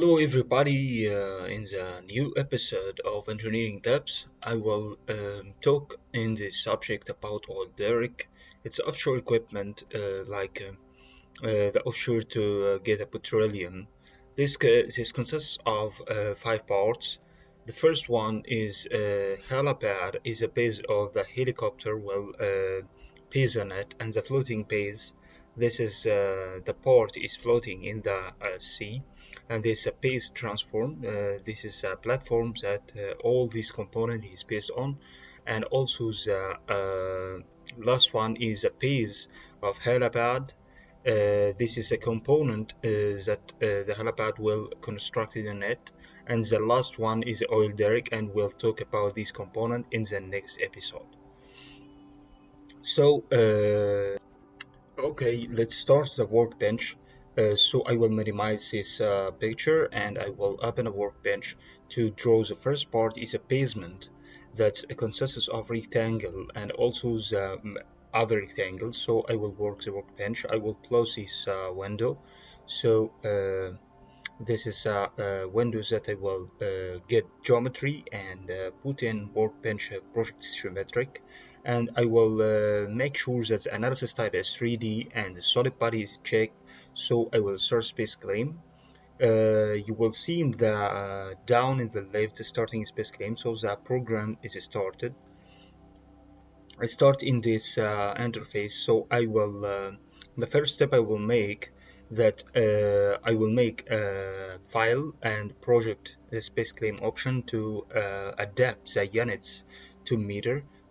Hello everybody, in the new episode of Engineering Tips, I will talk in this subject about oil derrick. It's offshore equipment the offshore to get a petroleum. This consists of five parts. The first one is helipad, is a base of the helicopter will base on it, and the floating base. This is the part is floating in the sea, and this a base transform. This is a platform that all these component is based on, and also the last one is a base of helipad. This is a component that the helipad will constructed in it, and the last one is oil derrick, and we'll talk about this component in the next episode. So okay, let's start the workbench. So I will minimize this picture and I will open a workbench to draw. The first part is a basement that consists of rectangle and also the other rectangle. So I will work the workbench. I will close this window. So this is a window that I will get geometry and put in workbench project geometric, and I will make sure that the analysis type is 3D and the solid body is checked. So I will search space claim. You will see in the down in the left starting space claim, so the program is started. I start in this interface, so I will the first step I will make that I will make a file and project the space claim option to adapt the units to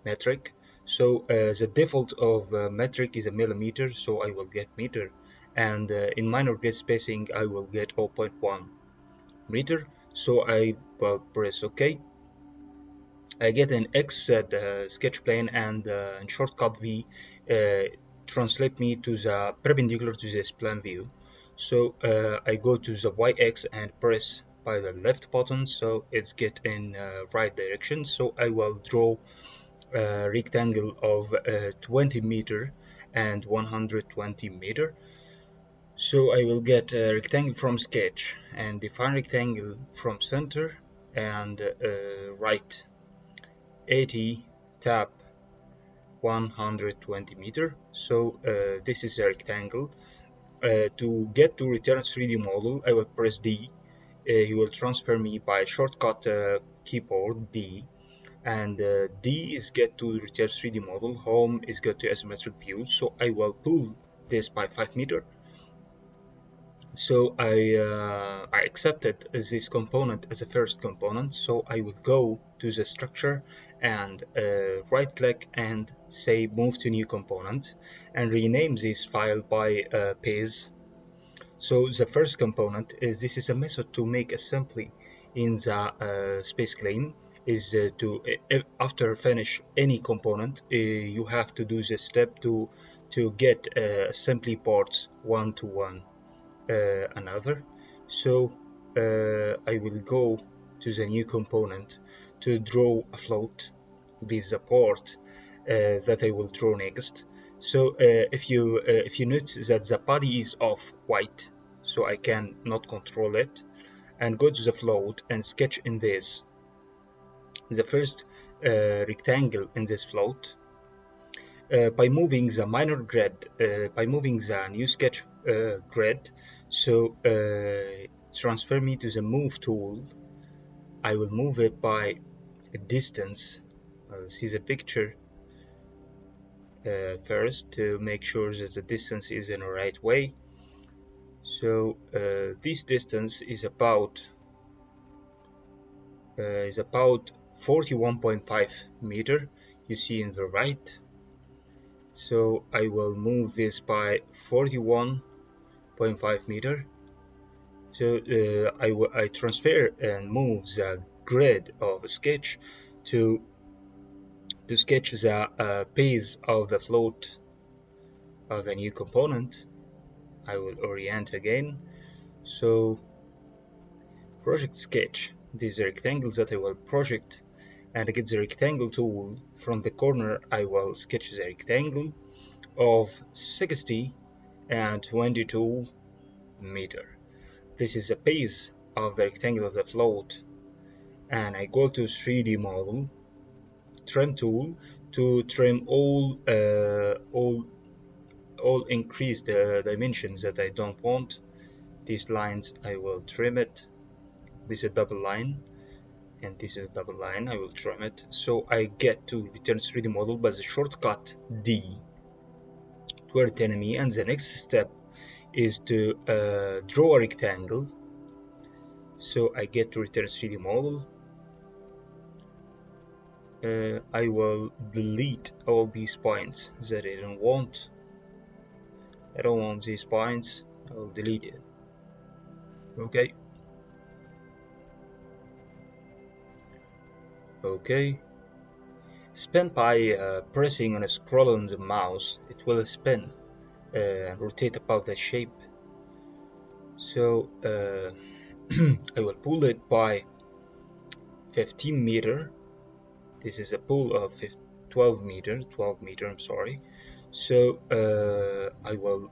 metric. So the default of metric is a millimeter, so I will get meter, and in minor grid spacing I will get 0.1 meter. So I will press OK. I get an X sketch plane, and in shortcut V translate me to the perpendicular to this plan view. So I go to the Y-X and press by the left button, so it's get in right direction. So I will draw a rectangle of 20 meter and 120 meter. So I will get a rectangle from sketch and define rectangle from center and right 80 tab 120 meter. So this is a rectangle. To get to return 3D model, I will press D. He will transfer me by shortcut keyboard D, and D is get to return 3D model. Home is get to isometric view. So I will pull this by 5 meter. So I accepted this component as a first component. So I will go to the structure and right click and say move to new component and rename this file by base. So the first component is this is a method to make assembly in the space claim is after finish any component you have to do this step to get assembly parts one to one another. So I will go to the new component to draw a float with the part that I will draw next. So if you notice that the body is of white, so I can not control it, and go to the float and sketch in this the first rectangle in this float. By moving the minor grid, by moving the new sketch grid, so transfer me to the move tool. I will move it by a distance. I'll see the picture first to make sure that the distance is in the right way. So this distance is about 41.5 meter. You see in the right. So I will move this by 41.5 meter. So I transfer and move the grid of a sketch to sketch the base of the float of the new component. I will orient again. So project sketch. These are rectangles that I will project, and I get the rectangle tool. From the corner I will sketch the rectangle of 60 and 22 meter. This is a base of the rectangle of the float, and I go to 3D model, trim tool, to trim all increase the dimensions that I don't want. These lines I will trim it. This is a double line, and this is a double line. I will trim it. So I get to return 3D model by the shortcut D to return me, and the next step is to draw a rectangle. So I get to return 3D model. I will delete all these points that I don't want. I don't want these points. I will delete it. Okay. Okay. Spin by pressing and scrolling the mouse. It will spin, rotate about the shape. So I will pull it by 15 meter. This is a pull of 12 meter. I'm sorry. So I will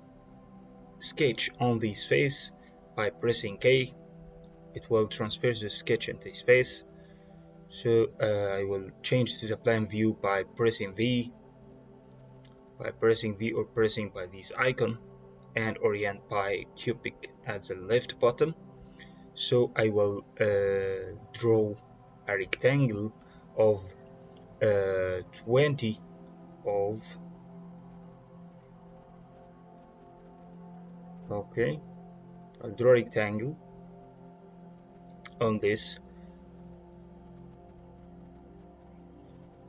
sketch on this face by pressing K. It will transfer the sketch into this face. So I will change to the plan view by pressing V, or pressing by this icon, and orient by cubic at the left bottom. So I will draw a rectangle of 20 of, okay, I'll draw a rectangle on this.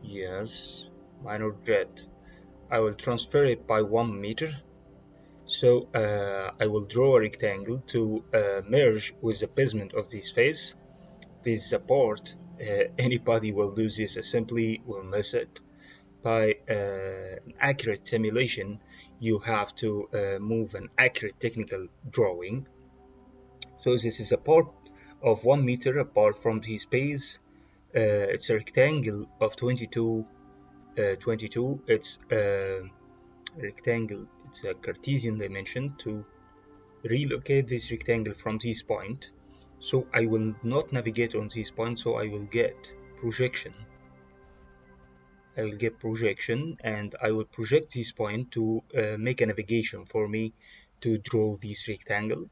Yes, minor red. I will transfer it by 1 meter. So I will draw a rectangle to merge with the basement of this face. This is a part. Anybody will do this, simply will miss it. By an accurate simulation, you have to move an accurate technical drawing. So this is a part of 1 meter apart from this space. It's a rectangle of 22. It's a rectangle. It's a Cartesian dimension to relocate this rectangle from this point. So I will not navigate on this point. So I will get projection. And I will project this point to make a navigation for me to draw this rectangle.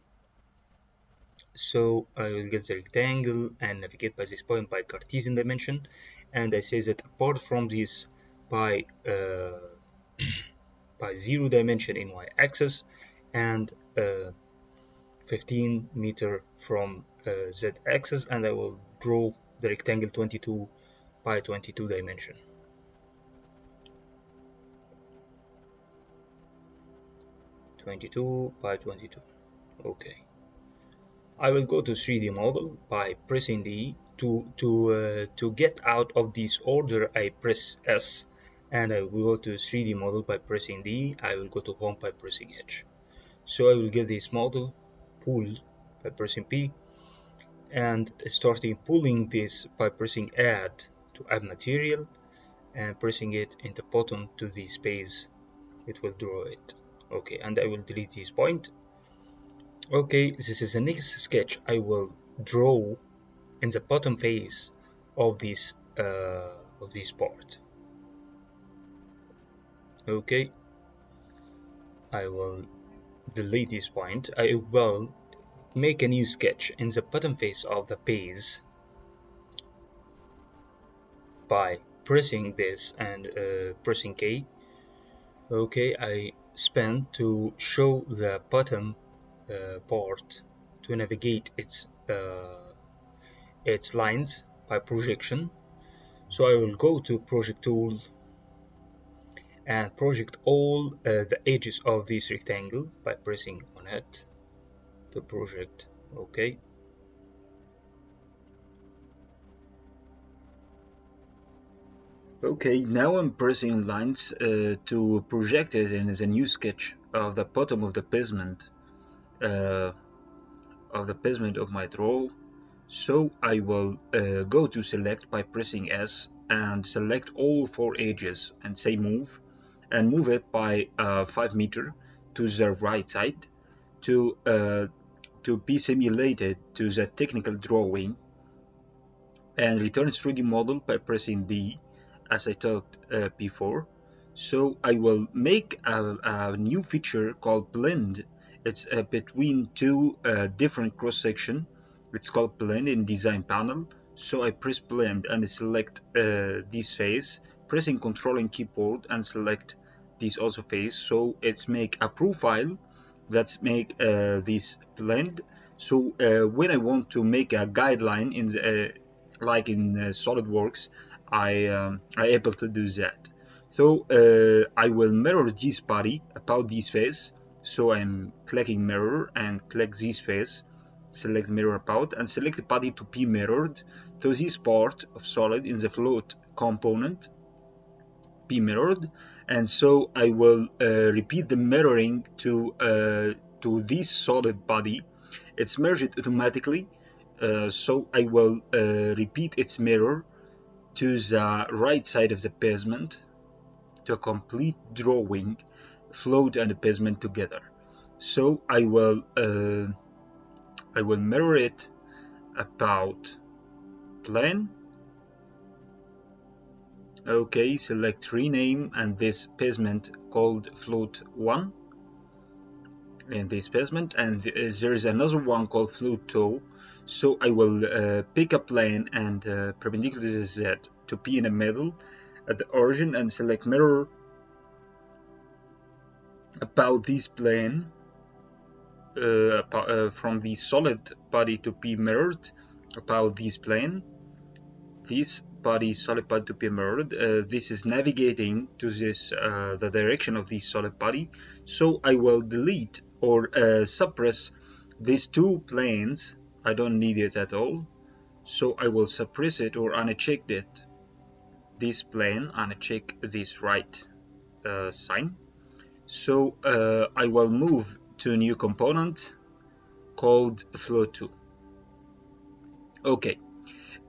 So I will get the rectangle and navigate by this point by Cartesian dimension, and I say that apart from this by 0 dimension in y-axis and 15 meter from z-axis, and I will draw the rectangle 22 by 22 dimension. Okay. I will go to 3D model by pressing D. To get out of this order, I press S, and I will go to 3D model by pressing D. I will go to home by pressing H. So I will get this model pull by pressing P, and starting pulling this by pressing add to add material, and pressing it in the bottom to this space. It will draw it. Okay, and I will delete this point. Okay, this is the next sketch I will draw in the bottom face of this part. Okay, I will delete this point. I will make a new sketch in the bottom face of the base by pressing this and pressing K. Okay, I span to show the bottom part to navigate its lines by projection. So I will go to project tool and project all the edges of this rectangle by pressing on it to project. Okay. Okay, now I'm pressing lines to project it in the new sketch of the bottom of the basement of my draw. So I will go to select by pressing S and select all 4 edges and say move, and move it by 5 meter to the right side to to be simulated to the technical drawing and return 3D model by pressing D, as I talked before. So I will make a new feature called blend. It's between two different cross section. It's called blend in design panel. So I press blend and select this face, pressing Ctrl and keyboard and select this also face. So it's make a profile. Let's make this blend. So when I want to make a guideline in the like in SolidWorks, I able to do that. So I will mirror this body about this face. So I'm clicking mirror and click this face, select mirror about and select the body to be mirrored to this part of solid in the float component be mirrored. And so I will repeat the mirroring to this solid body. It's merged automatically. So I will repeat its mirror to the right side of the basement to a complete drawing, float and basement together. So I will mirror it about plane. Okay, select rename and this basement called float 1 in this basement, and there is another one called float 2. So I will pick a plane and perpendicular to Z to be in the middle at the origin and select mirror about this plane from the solid body to be mirrored about this plane. This body solid body to be mirrored. This is navigating to this the direction of this solid body. So I will delete or suppress these two planes. I don't need it at all. So I will suppress it or uncheck it. This plane, uncheck this right sign. So I will move to a new component called float 2. Okay.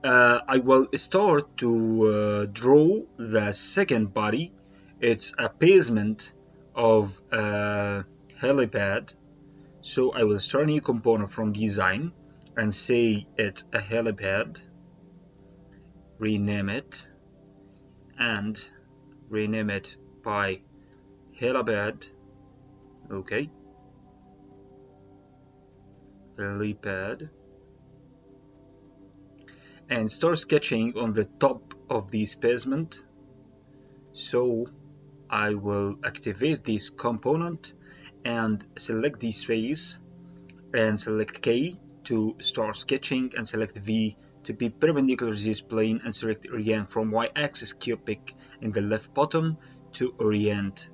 I will start to draw the second body. It's a basement of a helipad. So I will start a new component from design and say it's a helipad. Rename it and rename it by helipad. Okay. Helipad. And start sketching on the top of this basement. So I will activate this component and select this face and select K to start sketching and select V to be perpendicular to this plane and select orient from y-axis cubic in the left bottom to orient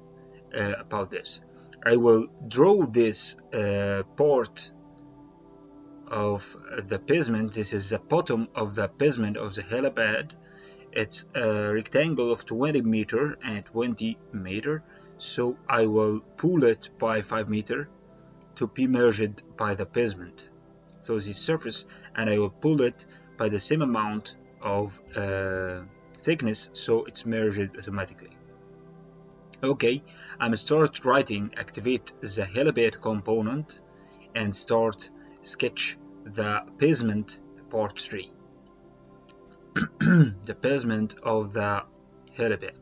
about this. I will draw this part of the basement. This is the bottom of the basement of the helipad. It's a rectangle of 20 meter and 20 meter. So I will pull it by 5 meter to be merged by the basement. So this surface, and I will pull it by the same amount of thickness, so it's merged automatically. Okay, I'm start writing, activate the helipad component and start sketch the basement part 3. The basement of the helipad.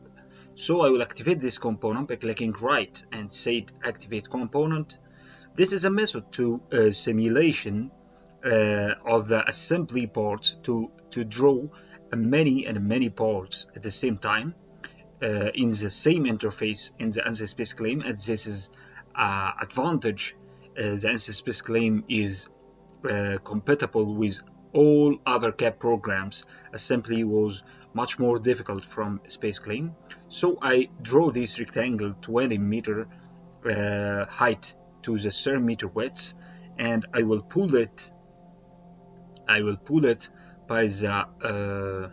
So I will activate this component by clicking right and say activate component. This is a method to simulation of the assembly parts to draw many parts at the same time in the same interface in the Ansys Space Claim. And this is advantage. The Ansys Space Claim is compatible with all other CAD programs. Assembly was much more difficult from Space Claim. So I draw this rectangle 20 meter height to the 30 meter width, and I will pull it by the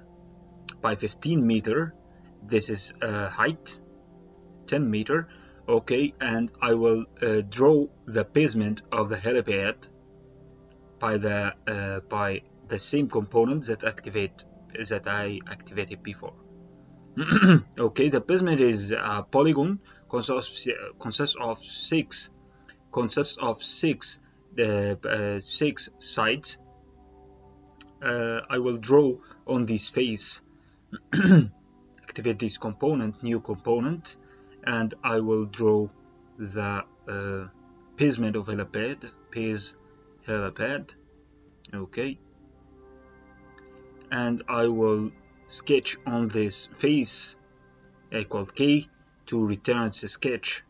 by 15 meter. This is height 10 meter. Okay, and I will draw the basement of the helipad by the same component that I activated before. Okay, the basement is a polygon, consists of six 6 sides. I will draw on this face, activate this component, new component, and I will draw the basement of helipad, base helipad. Okay, and I will sketch on this face equal K to return the sketch.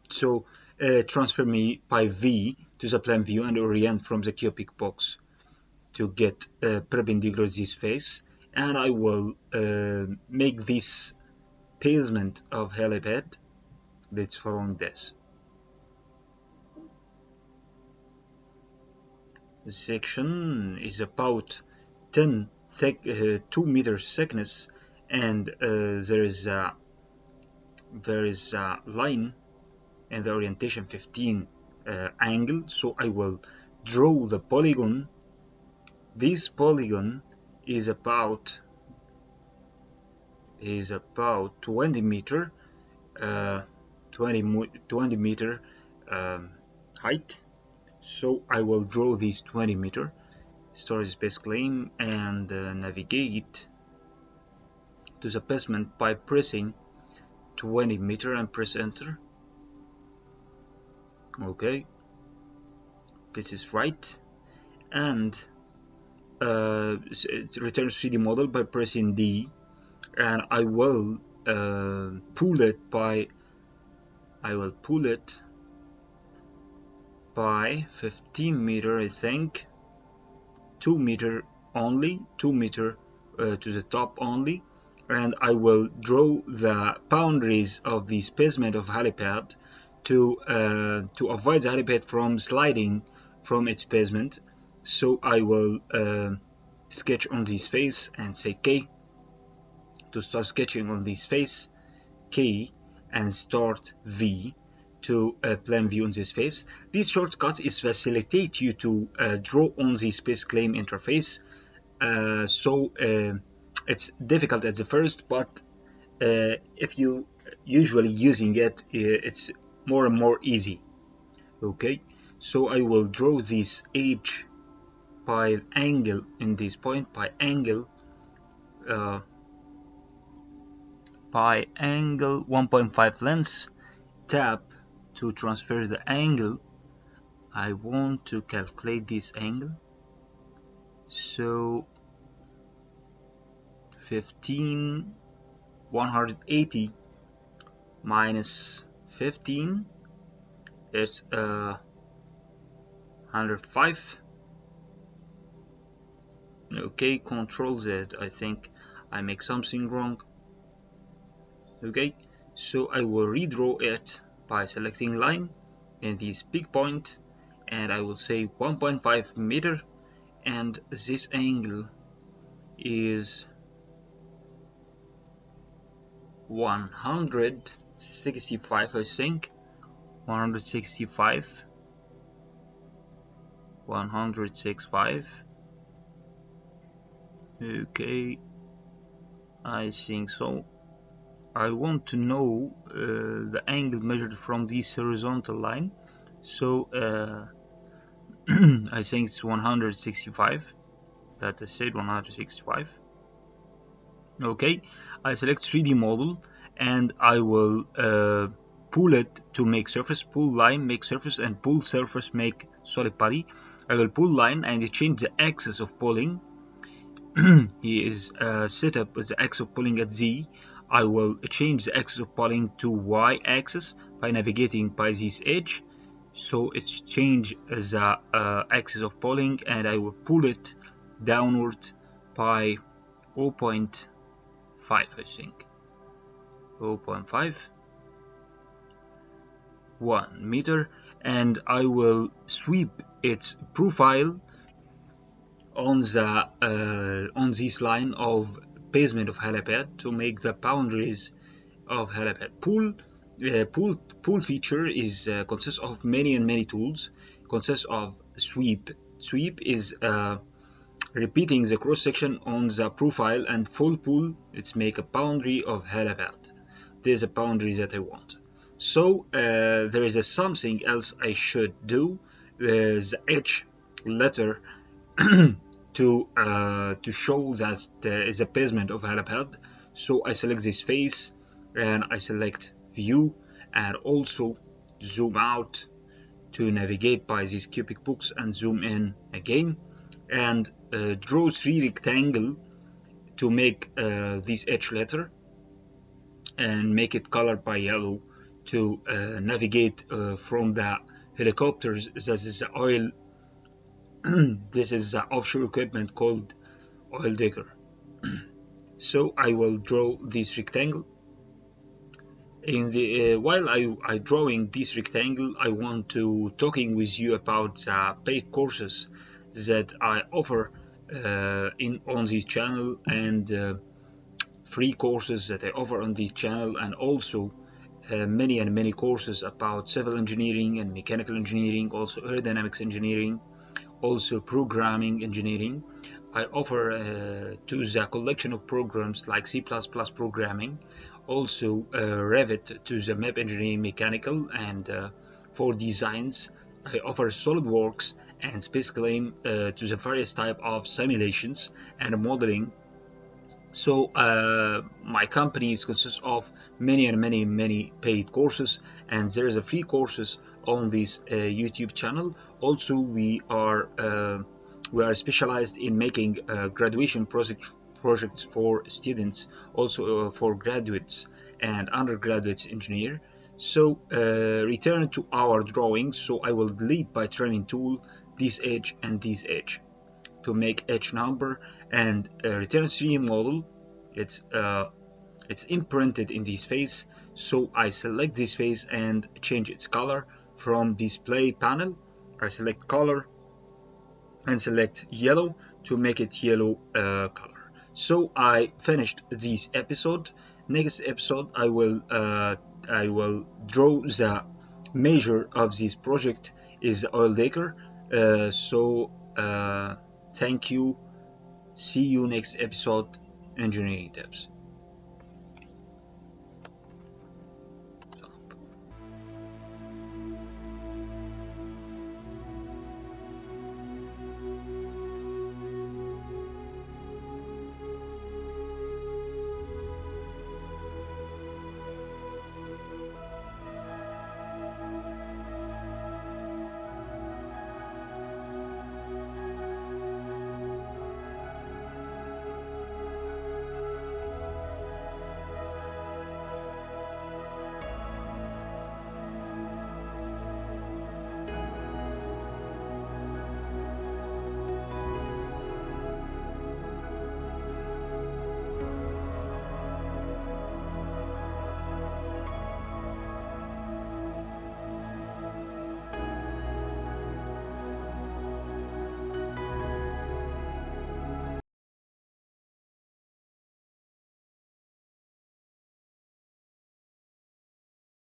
So transfer me by V to the plan view and orient from the cubic box to get perpendicular this face, and I will make this basement of helipad. Let's follow this. The section is about 2 meters thickness, and there is a line and the orientation 15 angle. So I will draw the polygon. This polygon is about 20 meter 20 meter height. So I will draw this 20 meter storage space claim and navigate to the basement by pressing 20 meter and press enter. Okay, this is right, and it returns 3D model by pressing D, and I will pull it by 15 meter, I think, 2 meter only, 2 meter to the top only, and I will draw the boundaries of the basement of helipad to avoid the helipad from sliding from its basement. So I will sketch on this face and say K to start sketching on this face, K, and start V to plan view on this face. This shortcut is facilitate you to draw on the space claim interface. So it's difficult at the first, but if you usually using it, it's more and more easy. Okay, so I will draw this edge by angle in this point, by angle 1.5 lengths. Tap to transfer the angle. I want to calculate this angle, so 180 minus 15 is 105. Okay, Control Z. I think I make something wrong. Okay, so I will redraw it by selecting line in this big point, and I will say 1.5 meter, and this angle is 165, I think. 165. Okay, I think so. I want to know the angle measured from this horizontal line, so I think it's 165. That I said 165. Okay, I select 3D model, and I will pull it to make surface, pull line, make surface, and pull surface, make solid body. I will pull line and change the axis of pulling. He is set up with the axis of pulling at Z. I will change the axis of pulling to Y axis by navigating by this edge. So it's change the axis of pulling, and I will pull it downward by 0.5, I think. 0.5, 1 meter, and I will sweep its profile on this line of basement of helipad to make the boundaries of helipad. Pull feature is consists of many tools. Consists of sweep. Sweep is repeating the cross section on the profile, and full pull, it's make a boundary of helipad. There's a boundary that I want. So there is something else I should do. the edge letter to show that there is a basement of helipad. So I select this face and I select view and also zoom out to navigate by this cubic box and zoom in again and draw 3 rectangles to make this edge letter and make it colored by yellow to navigate from the helicopters. This is the oil this is the offshore equipment called oil digger. So I will draw this rectangle. In the while I drawing this rectangle, I want to talking with you about the paid courses that I offer on this channel, and free courses that I offer on this channel, and also many courses about civil engineering and mechanical engineering, also aerodynamics engineering, also programming engineering. I offer to the collection of programs like C++ programming, also Revit to the map engineering mechanical, and for designs I offer SolidWorks and SpaceClaim to the various type of simulations and modeling. So my company consists of many paid courses, and there is a free courses on this YouTube channel. Also, we are specialized in making graduation projects for students, also for graduates and undergraduates engineer. So return to our drawing. So I will delete by trimming tool this edge and this edge to make edge number, and return 3D model. It's imprinted in this face, so I select this face and change its color from display panel. I select color and select yellow to make it yellow color. So I finished this episode. Next episode I will draw the measure of this project is the oil digger. Thank you. See you next episode, Engineering Tips.